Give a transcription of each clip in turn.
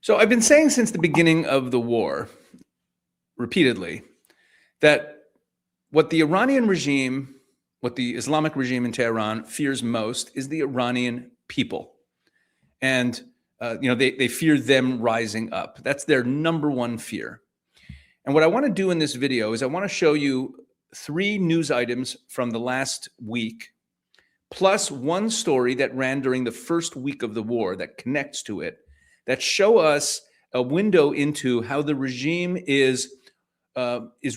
So I've been saying since the beginning of the war, repeatedly, that what the Iranian regime, what the Islamic regime in Tehran fears most is the Iranian people. And, they fear them rising up. That's their number one fear. And what I want to do in this video is I want to show you 3 news items from the last week, plus one story that ran during the first week of the war that connects to it, that show us a window into how the regime is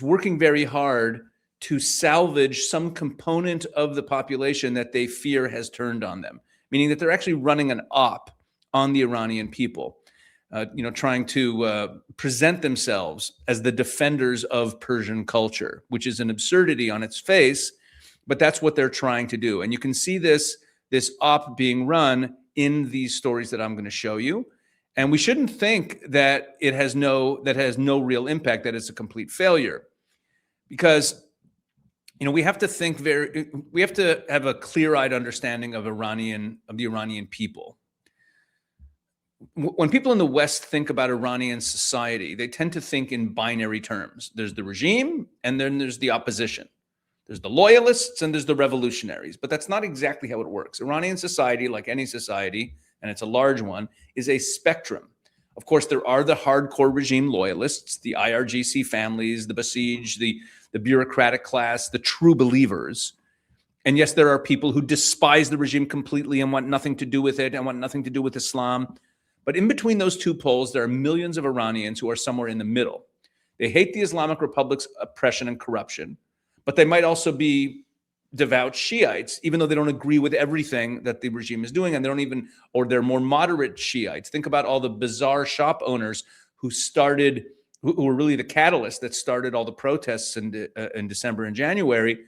working very hard to salvage some component of the population that they fear has turned on them, meaning that they're actually running an op on the Iranian people, trying to present themselves as the defenders of Persian culture, which is an absurdity on its face, but that's what they're trying to do. And you can see this op being run in these stories that I'm going to show you. And we shouldn't think that it has no real impact, that it's a complete failure, because we have to have a clear-eyed understanding of the Iranian people. When people in the West think about Iranian society, they tend to think in binary terms. There's the regime, and then there's the opposition. There's the loyalists, and there's the revolutionaries. But that's not exactly how it works. Iranian society, like any society, and it's a large one, is a spectrum. Of course, there are the hardcore regime loyalists, the IRGC families, the Basij, the bureaucratic class, the true believers. And yes, there are people who despise the regime completely and want nothing to do with it and want nothing to do with Islam. But in between those two poles, there are millions of Iranians who are somewhere in the middle. They hate the Islamic Republic's oppression and corruption, but they might also be devout Shiites, even though they don't agree with everything that the regime is doing, and they're more moderate Shiites. Think about all the bizarre shop owners who were really the catalyst that started all the protests in December and January.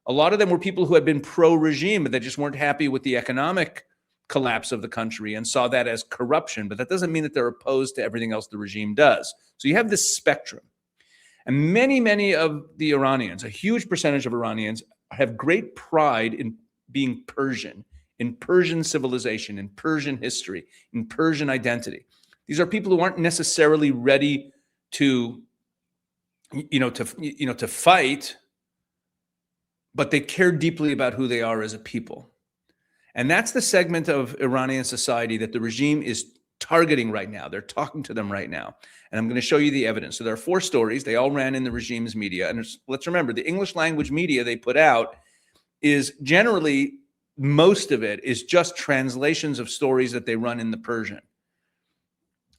A lot of them were people who had been pro-regime, but they just weren't happy with the economic collapse of the country and saw that as corruption. But that doesn't mean that they're opposed to everything else the regime does. So you have this spectrum. And many, many of the Iranians, a huge percentage of Iranians, have great pride in being Persian, in Persian civilization, in Persian history, in Persian identity. These are people who aren't necessarily ready to fight, but they care deeply about who they are as a people. And that's the segment of Iranian society that the regime is targeting right now. They're talking to them right now. And I'm going to show you the evidence. So there are 4 stories. They all ran in the regime's media. And let's remember, the English language media they put out is generally, most of it is just translations of stories that they run in the Persian.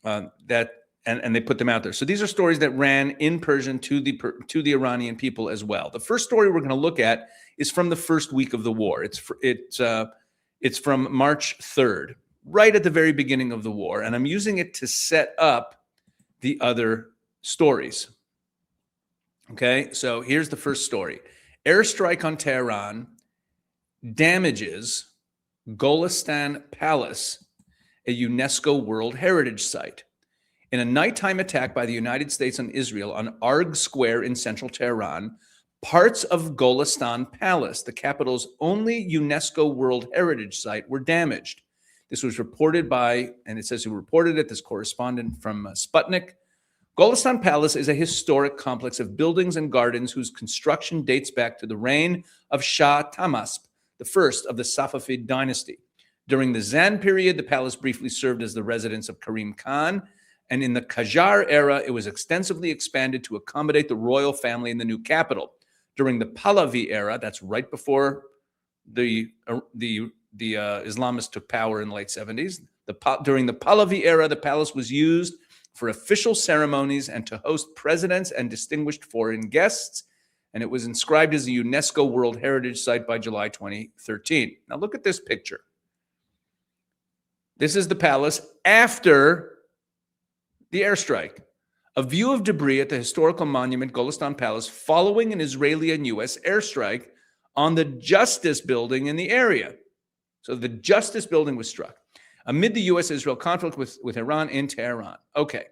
And they put them out there. So these are stories that ran in Persian to the Iranian people as well. The first story we're going to look at is from the first week of the war. It's from March 3rd, right at the very beginning of the war. And I'm using it to set up the other stories. Okay, so here's the first story. Airstrike on Tehran damages Golestan Palace, a UNESCO World Heritage Site. In a nighttime attack by the United States on Israel on Arg Square in central Tehran, parts of Golestan Palace, the capital's only UNESCO World Heritage Site, were damaged. This was reported by, and it says who reported it, this correspondent from Sputnik. Golestan Palace is a historic complex of buildings and gardens whose construction dates back to the reign of Shah Tahmasp, the first of the Safavid dynasty. During the Zand period, the palace briefly served as the residence of Karim Khan, and in the Qajar era, it was extensively expanded to accommodate the royal family in the new capital. During the Pahlavi era, that's right before the Islamists took power in the late 70s. During the Pahlavi era, the palace was used for official ceremonies and to host presidents and distinguished foreign guests, and it was inscribed as a UNESCO World Heritage Site by July 2013. Now look at this picture. This is the palace after the airstrike. A view of debris at the historical monument Golestan Palace following an Israeli and U.S. airstrike on the Justice Building in the area. So the Justice Building was struck amid the U.S.-Israel conflict with Iran in Tehran. Okay.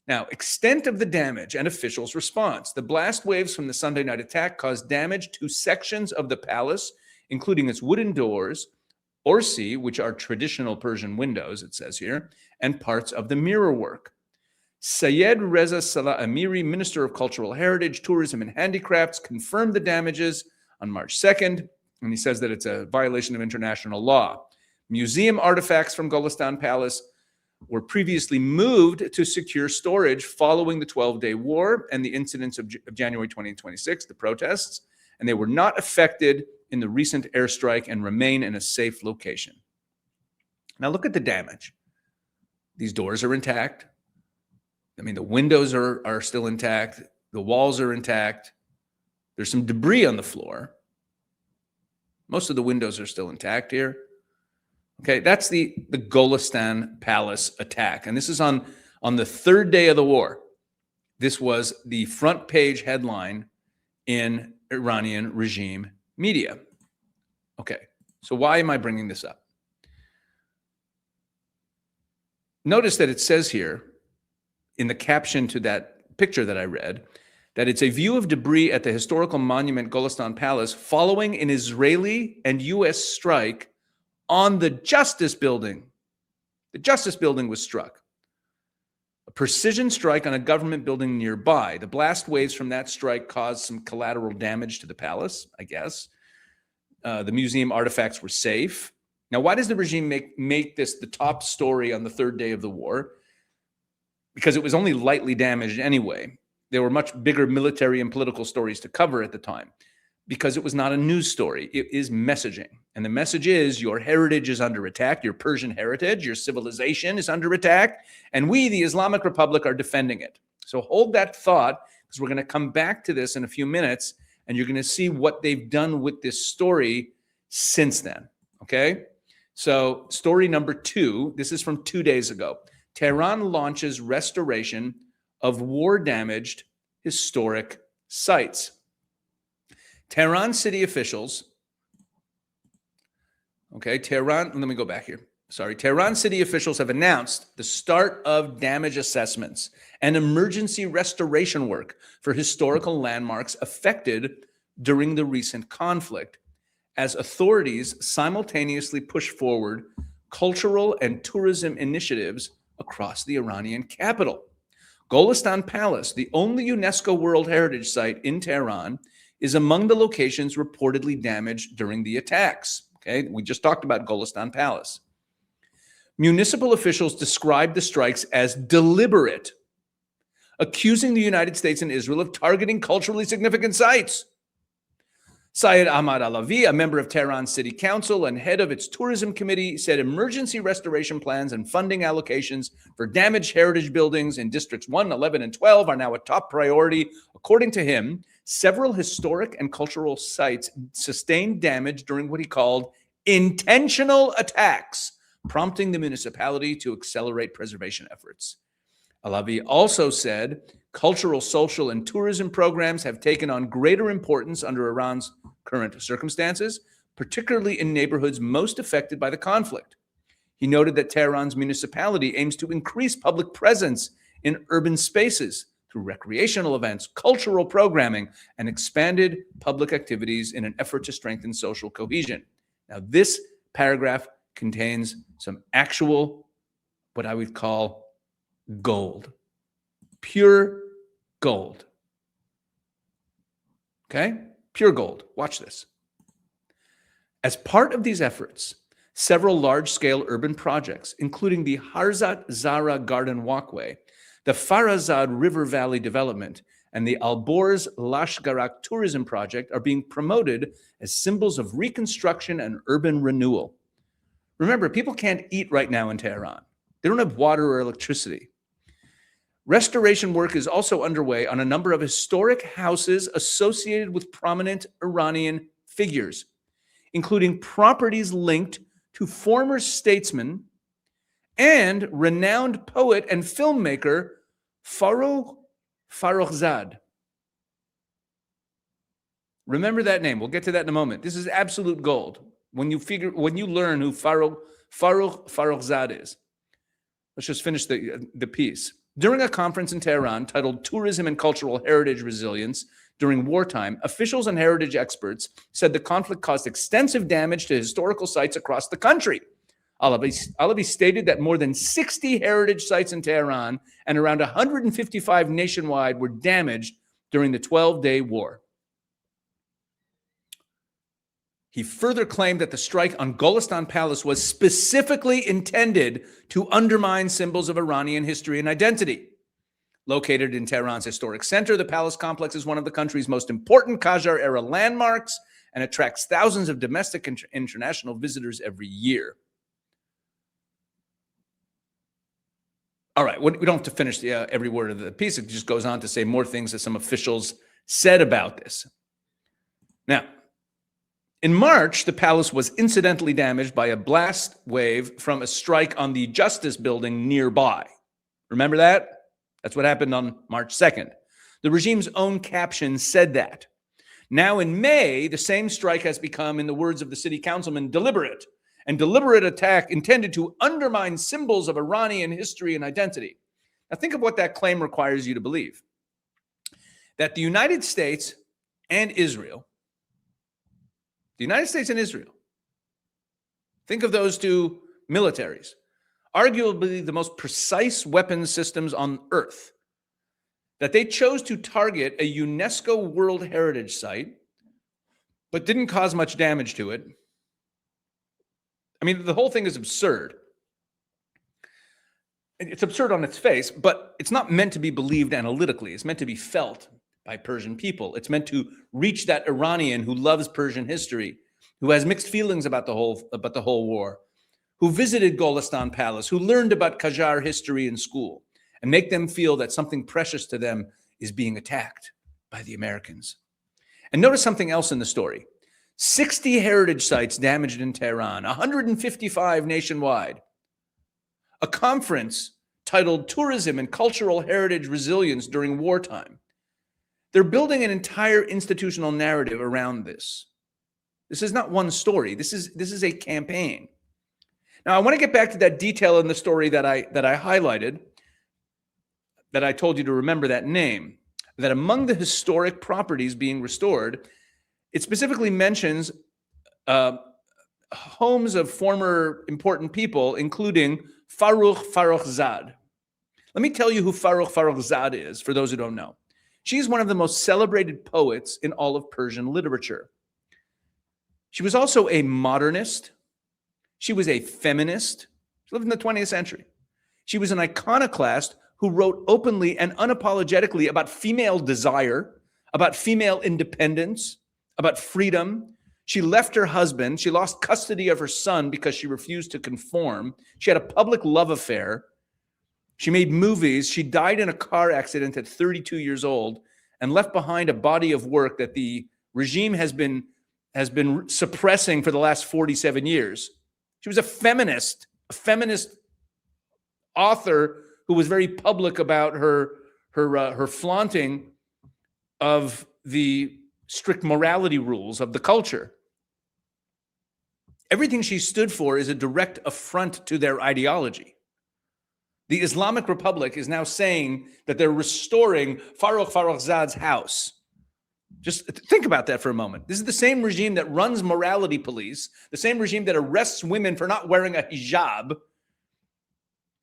Now, extent of the damage and officials' response. The blast waves from the Sunday night attack caused damage to sections of the palace, including its wooden doors, Orsi, which are traditional Persian windows, it says here, and parts of the mirrorwork. Sayed Reza Salah Amiri, Minister of Cultural Heritage, Tourism and Handicrafts, confirmed the damages on March 2nd, and he says that it's a violation of international law. Museum artifacts from Golestan Palace were previously moved to secure storage following the 12-day war and the incidents of January 2026, the protests, and they were not affected in the recent airstrike and remain in a safe location. Now look at the damage. These doors are intact. I mean, the windows are still intact. The walls are intact. There's some debris on the floor. Most of the windows are still intact here. Okay, that's the Golestan Palace attack. And this is on the third day of the war. This was the front page headline in Iranian regime media. Okay, so why am I bringing this up? Notice that it says here in the caption to that picture that I read that it's a view of debris at the historical monument Golestan Palace following an Israeli and U.S. strike on the Justice Building. The Justice Building was struck. A precision strike on a government building nearby. The blast waves from that strike caused some collateral damage to the palace, I guess. The museum artifacts were safe. Now, why does the regime make this the top story on the third day of the war? Because it was only lightly damaged anyway. There were much bigger military and political stories to cover at the time because it was not a news story. It is messaging. And the message is your heritage is under attack, your Persian heritage, your civilization is under attack, and we, the Islamic Republic, are defending it. So hold that thought because we're going to come back to this in a few minutes and you're going to see what they've done with this story since then, okay? So story number 2, this is from 2 days ago. Tehran launches restoration of war-damaged historic sites. Tehran city officials, Tehran city officials have announced the start of damage assessments and emergency restoration work for historical landmarks affected during the recent conflict, as authorities simultaneously push forward cultural and tourism initiatives across the Iranian capital. Golestan Palace, the only UNESCO World Heritage Site in Tehran, is among the locations reportedly damaged during the attacks. Okay, we just talked about Golestan Palace. Municipal officials described the strikes as deliberate, accusing the United States and Israel of targeting culturally significant sites. Syed Ahmad Alavi, a member of Tehran City Council and head of its tourism committee, said emergency restoration plans and funding allocations for damaged heritage buildings in districts 1, 11, and 12 are now a top priority. According to him, several historic and cultural sites sustained damage during what he called intentional attacks, prompting the municipality to accelerate preservation efforts. Alavi also said cultural, social, and tourism programs have taken on greater importance under Iran's current circumstances, particularly in neighborhoods most affected by the conflict. He noted that Tehran's municipality aims to increase public presence in urban spaces through recreational events, cultural programming, and expanded public activities in an effort to strengthen social cohesion. Now, this paragraph contains some actual, what I would call gold, pure gold. Okay? Pure gold. Watch this. As part of these efforts, several large-scale urban projects, including the Harzat Zara Garden Walkway, the Farazad River Valley Development, and the Alborz Lashgarak Tourism Project, are being promoted as symbols of reconstruction and urban renewal. Remember, people can't eat right now in Tehran. They don't have water or electricity. Restoration work is also underway on a number of historic houses associated with prominent Iranian figures, including properties linked to former statesman and renowned poet and filmmaker Farrokhzad. Remember that name. We'll get to that in a moment. This is absolute gold when you learn who Farrokhzad is. Let's just finish the piece. During a conference in Tehran titled Tourism and Cultural Heritage Resilience, during wartime, officials and heritage experts said the conflict caused extensive damage to historical sites across the country. Alavi stated that more than 60 heritage sites in Tehran and around 155 nationwide were damaged during the 12-day war. He further claimed that the strike on Golestan Palace was specifically intended to undermine symbols of Iranian history and identity. Located in Tehran's historic center, the palace complex is one of the country's most important Qajar-era landmarks and attracts thousands of domestic and international visitors every year. All right, we don't have to finish every word of the piece. It just goes on to say more things that some officials said about this. Now, in March, the palace was incidentally damaged by a blast wave from a strike on the Justice Building nearby. Remember that? That's what happened on March 2nd. The regime's own caption said that. Now in May, the same strike has become, in the words of the city councilman, deliberate attack intended to undermine symbols of Iranian history and identity. Now think of what that claim requires you to believe. That the United States and Israel, think of those two militaries, arguably the most precise weapons systems on Earth, that they chose to target a UNESCO World Heritage Site, but didn't cause much damage to it. I mean, the whole thing is absurd. It's absurd on its face, but it's not meant to be believed analytically. It's meant to be felt by Persian people. It's meant to reach that Iranian who loves Persian history, who has mixed feelings about the whole war, who visited Golestan Palace, who learned about Qajar history in school, and make them feel that something precious to them is being attacked by the Americans. And notice something else in the story. 60 heritage sites damaged in Tehran, 155 nationwide. A conference titled Tourism and Cultural Heritage Resilience During Wartime. They're building an entire institutional narrative around this. This is not one story. This is a campaign. Now, I want to get back to that detail in the story that I highlighted, that I told you to remember that name, that among the historic properties being restored, it specifically mentions homes of former important people, including Farrukhzad. Let me tell you who Farrukhzad is, for those who don't know. She's one of the most celebrated poets in all of Persian literature. She was also a modernist. She was a feminist. She lived in the 20th century. She was an iconoclast who wrote openly and unapologetically about female desire, about female independence, about freedom. She left her husband. She lost custody of her son because she refused to conform. She had a public love affair. She made movies. She died in a car accident at 32 years old and left behind a body of work that the regime has been suppressing for the last 47 years. She was a feminist author who was very public about her flaunting of the strict morality rules of the culture. Everything she stood for is a direct affront to their ideology. The Islamic Republic is now saying that they're restoring Farrukhzad's house. Just think about that for a moment. This is the same regime that runs morality police, the same regime that arrests women for not wearing a hijab.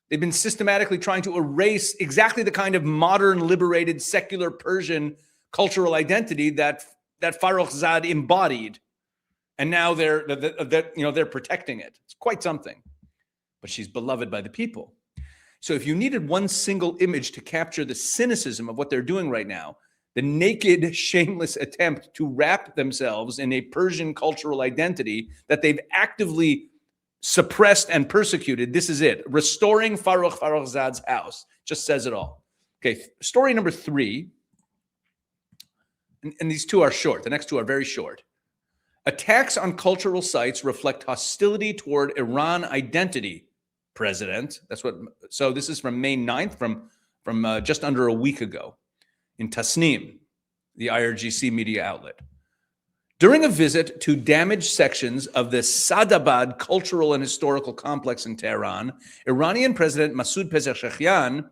They've been systematically trying to erase exactly the kind of modern, liberated, secular Persian cultural identity that Farrukhzad embodied. And now they're protecting it. It's quite something. But she's beloved by the people. So if you needed one single image to capture the cynicism of what they're doing right now, the naked, shameless attempt to wrap themselves in a Persian cultural identity that they've actively suppressed and persecuted, this is it. Restoring Farrukhzad's house. Just says it all. Okay, story number 3. And these two are short. The next two are very short. Attacks on cultural sites reflect hostility toward Iran identity, President. So this is from May 9th, from just under a week ago in Tasnim, the IRGC media outlet. During a visit to damaged sections of the Sadabad cultural and historical complex in Tehran, Iranian President Masoud Pezeshkian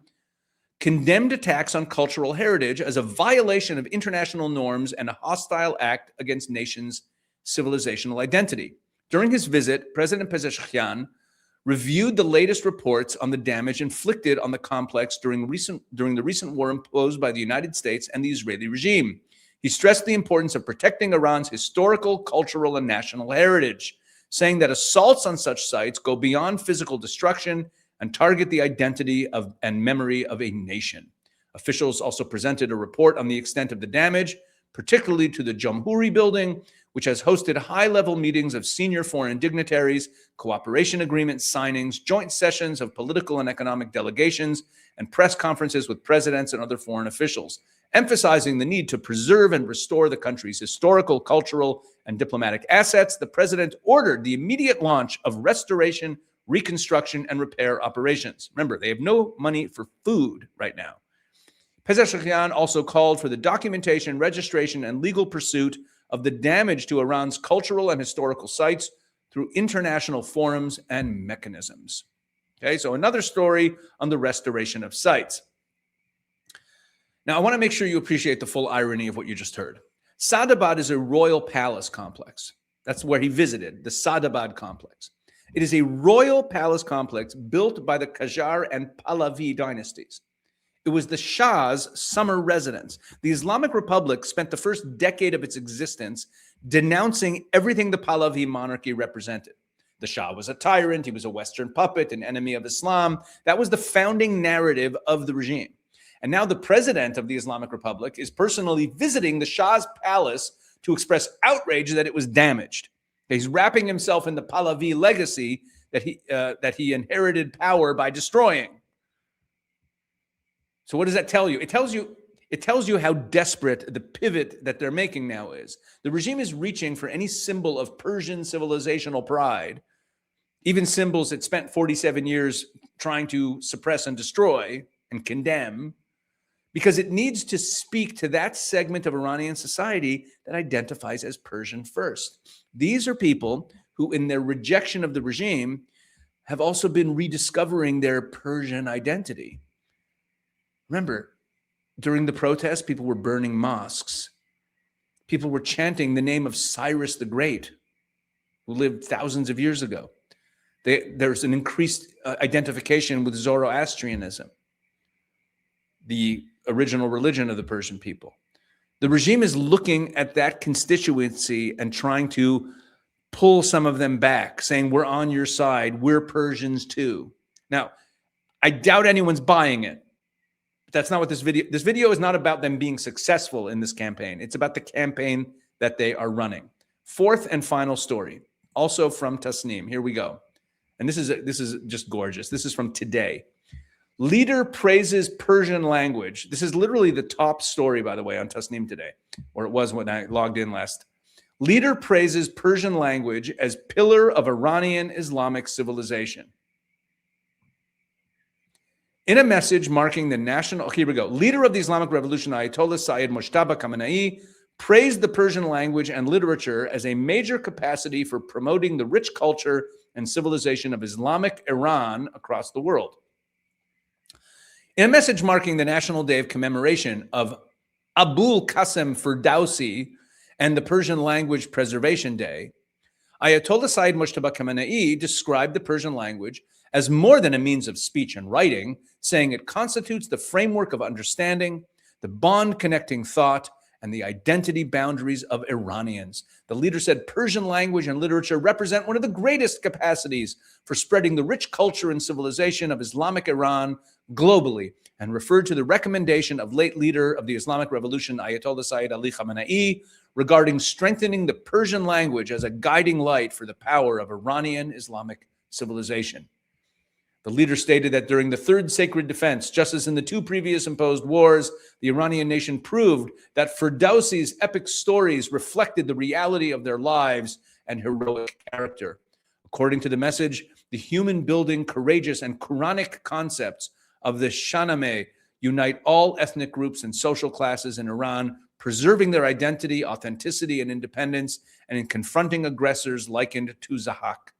condemned attacks on cultural heritage as a violation of international norms and a hostile act against nations' civilizational identity. During his visit, President Pezeshkian reviewed the latest reports on the damage inflicted on the complex during the recent war imposed by the United States and the Israeli regime. He stressed the importance of protecting Iran's historical, cultural, and national heritage, saying that assaults on such sites go beyond physical destruction and target the identity of and memory of a nation. Officials also presented a report on the extent of the damage, particularly to the Jamhuri building, which has hosted high-level meetings of senior foreign dignitaries, cooperation agreement signings, joint sessions of political and economic delegations, and press conferences with presidents and other foreign officials, emphasizing the need to preserve and restore the country's historical, cultural, and diplomatic assets. The president ordered the immediate launch of restoration, reconstruction, and repair operations. Remember, they have no money for food right now. Pezeshkian also called for the documentation, registration, and legal pursuit of the damage to Iran's cultural and historical sites through international forums and mechanisms. Okay, so another story on the restoration of sites. Now, I want to make sure you appreciate the full irony of what you just heard. Sadabad is a royal palace complex. That's where he visited, the Sadabad complex. It is a royal palace complex built by the Qajar and Pahlavi dynasties. It was the Shah's summer residence. The Islamic Republic spent the first decade of its existence denouncing everything the Pahlavi monarchy represented. The Shah was a tyrant, he was a Western puppet, an enemy of Islam. That was the founding narrative of the regime. And now the president of the Islamic Republic is personally visiting the Shah's palace to express outrage that it was damaged. He's wrapping himself in the Pahlavi legacy that he inherited power by destroying. So what does that tell you? It tells you how desperate the pivot that they're making now is. The regime is reaching for any symbol of Persian civilizational pride, even symbols it spent 47 years trying to suppress and destroy and condemn, because it needs to speak to that segment of Iranian society that identifies as Persian first. These are people who, in their rejection of the regime, have also been rediscovering their Persian identity. Remember, during the protests, people were burning mosques. People were chanting the name of Cyrus the Great, who lived thousands of years ago. There's an increased identification with Zoroastrianism, the original religion of the Persian people. The regime is looking at that constituency and trying to pull some of them back, saying, we're on your side, we're Persians too. Now, I doubt anyone's buying it. But that's not what this video is not about them being successful in this campaign. It's about the campaign that they are running. Fourth and final story, also from Tasnim. Here we go. And this is just gorgeous. This is from today. Leader praises Persian language. This is literally the top story, by the way, on Tasnim today, or it was when I logged in last. Leader praises Persian language as pillar of Iranian Islamic civilization. In a message marking the national, here we go. Leader of the Islamic Revolution, Ayatollah Sayyid Mujtaba Khamenei, praised the Persian language and literature as a major capacity for promoting the rich culture and civilization of Islamic Iran across the world. In a message marking the National Day of Commemoration of Abul Qasim Ferdowsi and the Persian Language Preservation Day, Ayatollah Sayyid Mujtaba Khamenei described the Persian language as more than a means of speech and writing, saying it constitutes the framework of understanding, the bond connecting thought, and the identity boundaries of Iranians. The leader said Persian language and literature represent one of the greatest capacities for spreading the rich culture and civilization of Islamic Iran globally, and referred to the recommendation of late leader of the Islamic Revolution, Ayatollah Sayyid Ali Khamenei, regarding strengthening the Persian language as a guiding light for the power of Iranian Islamic civilization. The leader stated that during the Third Sacred Defense, just as in the two previous imposed wars, the Iranian nation proved that Ferdowsi's epic stories reflected the reality of their lives and heroic character. According to the message, the human-building, courageous, and Quranic concepts of the Shahnameh unite all ethnic groups and social classes in Iran, preserving their identity, authenticity, and independence, and in confronting aggressors likened to Zahak.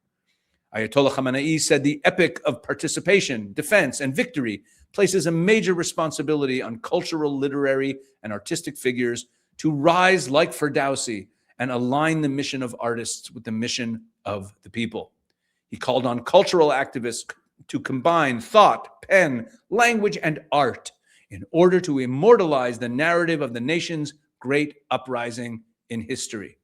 Ayatollah Khamenei said the epic of participation, defense, and victory places a major responsibility on cultural, literary, and artistic figures to rise like Ferdowsi and align the mission of artists with the mission of the people. He called on cultural activists to combine thought, pen, language, and art in order to immortalize the narrative of the nation's great uprising in history.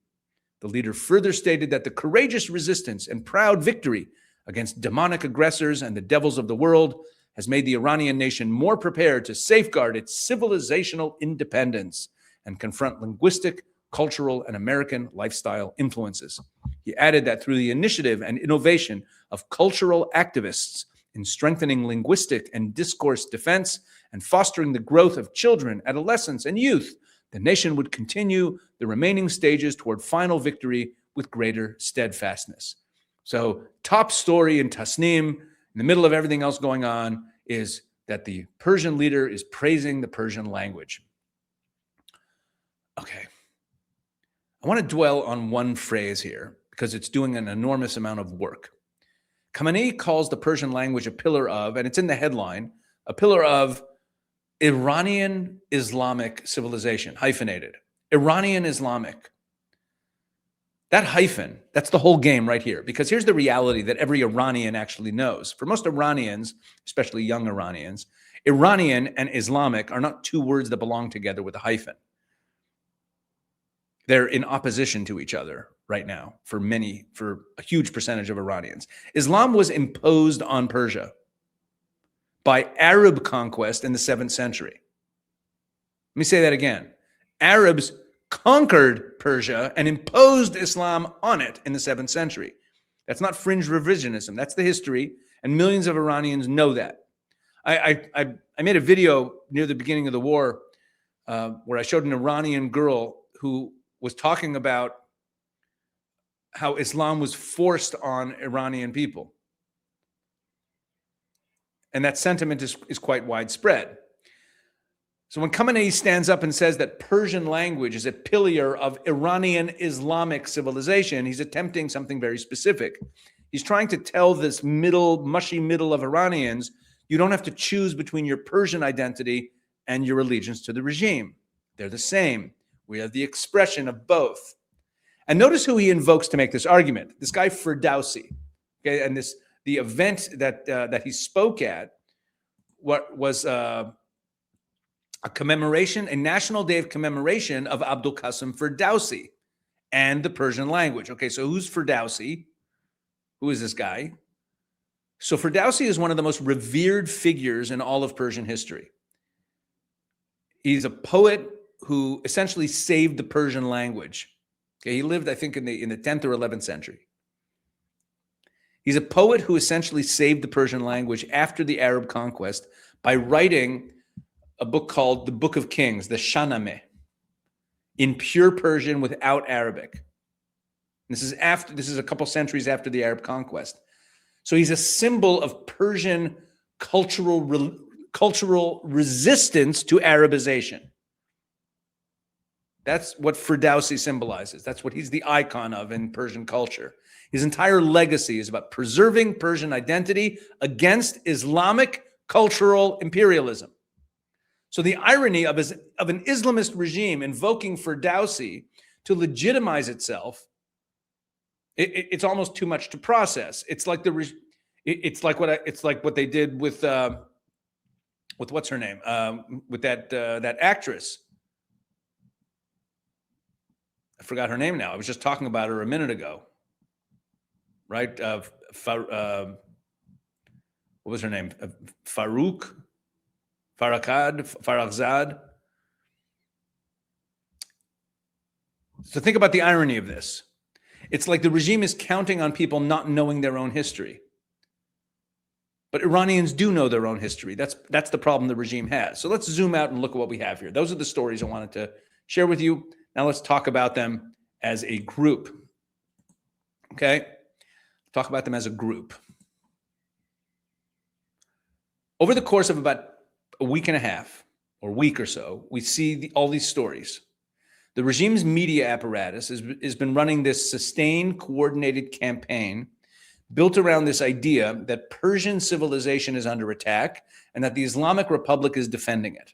The leader further stated that the courageous resistance and proud victory against demonic aggressors and the devils of the world has made the Iranian nation more prepared to safeguard its civilizational independence and confront linguistic, cultural, and American lifestyle influences. He added that through the initiative and innovation of cultural activists in strengthening linguistic and discourse defense and fostering the growth of children, adolescents, and youth, the nation would continue the remaining stages toward final victory with greater steadfastness. So, top story in Tasnim, in the middle of everything else going on, is that the Persian leader is praising the Persian language. Okay. I want to dwell on one phrase here because it's doing an enormous amount of work. Khamenei calls the Persian language a pillar of, and it's in the headline, a pillar of Iranian Islamic civilization, hyphenated. Iranian Islamic. That hyphen, that's the whole game right here. Because here's the reality that every Iranian actually knows. For most Iranians, especially young Iranians, Iranian and Islamic are not two words that belong together with a hyphen. They're in opposition to each other right now for a huge percentage of Iranians. Islam was imposed on Persia by Arab conquest in the 7th century. Let me say that again. Arabs conquered Persia and imposed Islam on it in the 7th century. That's not fringe revisionism. That's the history, and millions of Iranians know that. I made a video near the beginning of the war where I showed an Iranian girl who was talking about how Islam was forced on Iranian people. And that sentiment is quite widespread. So when Khamenei stands up and says that Persian language is a pillar of Iranian Islamic civilization, he's attempting something very specific. He's trying to tell this mushy middle of Iranians, you don't have to choose between your Persian identity and your allegiance to the regime. They're the same. We have the expression of both. And notice who he invokes to make this argument. This guy Ferdowsi. Okay, and the event that he spoke at, what was a commemoration, a national day of commemoration of Abdul Qasim Ferdowsi and the Persian language. Okay, so who's Ferdowsi? Who is this guy? So Ferdowsi is one of the most revered figures in all of Persian history. He's a poet who essentially saved the Persian language. Okay, he lived, I think, in the 10th or 11th century. He's a poet who essentially saved the Persian language after the Arab conquest by writing a book called the Book of Kings, the Shahnameh, in pure Persian without Arabic. This is a couple centuries after the Arab conquest. So he's a symbol of Persian cultural resistance to Arabization. That's what Ferdowsi symbolizes. That's what he's the icon of in Persian culture. His entire legacy is about preserving Persian identity against Islamic cultural imperialism. So the irony of an Islamist regime invoking Ferdowsi to legitimize itself, it's almost too much to process. It's like what they did with what's her name, with that actress. I forgot her name now. I was just talking about her a minute ago. Right? What was her name? Farrokhzad. So think about the irony of this. It's like the regime is counting on people not knowing their own history. But Iranians do know their own history. That's the problem the regime has. So let's zoom out and look at what we have here. Those are the stories I wanted to share with you. Now let's talk about them as a group. Okay? Talk about them as a group. Over the course of about a week and a half or week or so, we see all these stories. The regime's media apparatus has been running this sustained, coordinated campaign built around this idea that Persian civilization is under attack and that the Islamic Republic is defending it.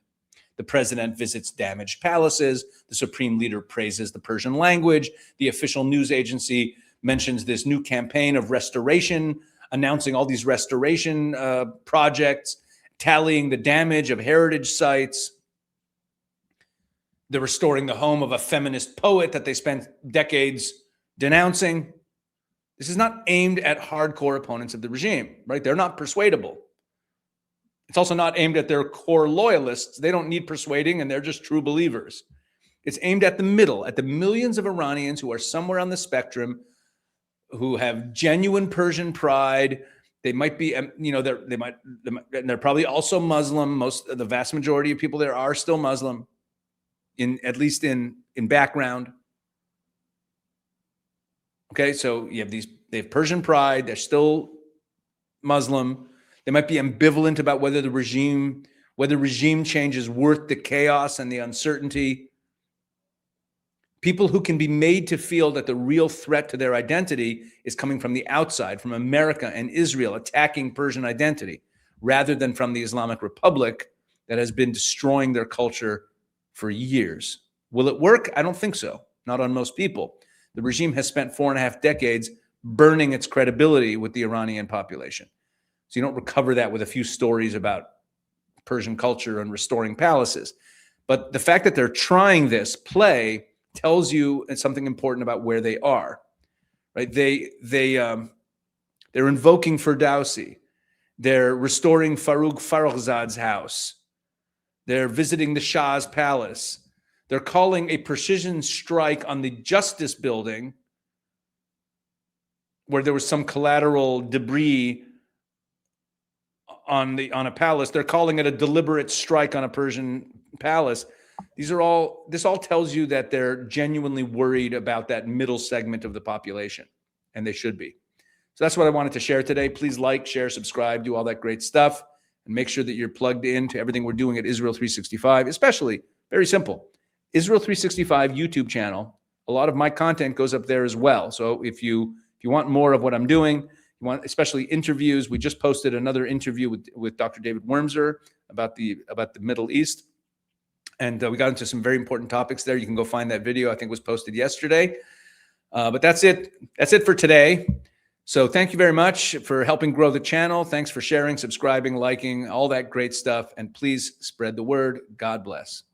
The president visits damaged palaces. The supreme leader praises the Persian language. The official news agency mentions this new campaign of restoration, announcing all these restoration projects, tallying the damage of heritage sites. They're restoring the home of a feminist poet that they spent decades denouncing. This is not aimed at hardcore opponents of the regime, right? They're not persuadable. It's also not aimed at their core loyalists. They don't need persuading, and they're just true believers. It's aimed at the middle, at the millions of Iranians who are somewhere on the spectrum, who have genuine Persian pride. They might be, they're probably also Muslim. The vast majority of people there are still Muslim, at least in background. Okay, so you have they have Persian pride. They're still Muslim. They might be ambivalent about whether regime change is worth the chaos and the uncertainty. People who can be made to feel that the real threat to their identity is coming from the outside, from America and Israel attacking Persian identity, rather than from the Islamic Republic that has been destroying their culture for years. Will it work? I don't think so. Not on most people. The regime has spent 4.5 decades burning its credibility with the Iranian population. So you don't recover that with a few stories about Persian culture and restoring palaces. But the fact that they're trying this play tells you something important about where they are, right? They're invoking Ferdowsi. They're restoring Farouk Farrokhzad's house. They're visiting the Shah's palace. They're calling a precision strike on the Justice Building, where there was some collateral debris on a palace. They're calling it a deliberate strike on a Persian palace. This all tells you that they're genuinely worried about that middle segment of the population, and they should be. So that's what I wanted to share today. Please like, share, subscribe, do all that great stuff, and make sure that you're plugged into everything we're doing at Israel 365, especially, very simple, Israel 365 YouTube channel. A lot of my content goes up there as well. So if you want more of what I'm doing, you want especially interviews, we just posted another interview with Dr. David Wormser about the Middle East. And we got into some very important topics there. You can go find that video. I think it was posted yesterday. But that's it. That's it for today. So thank you very much for helping grow the channel. Thanks for sharing, subscribing, liking, all that great stuff. And please spread the word. God bless.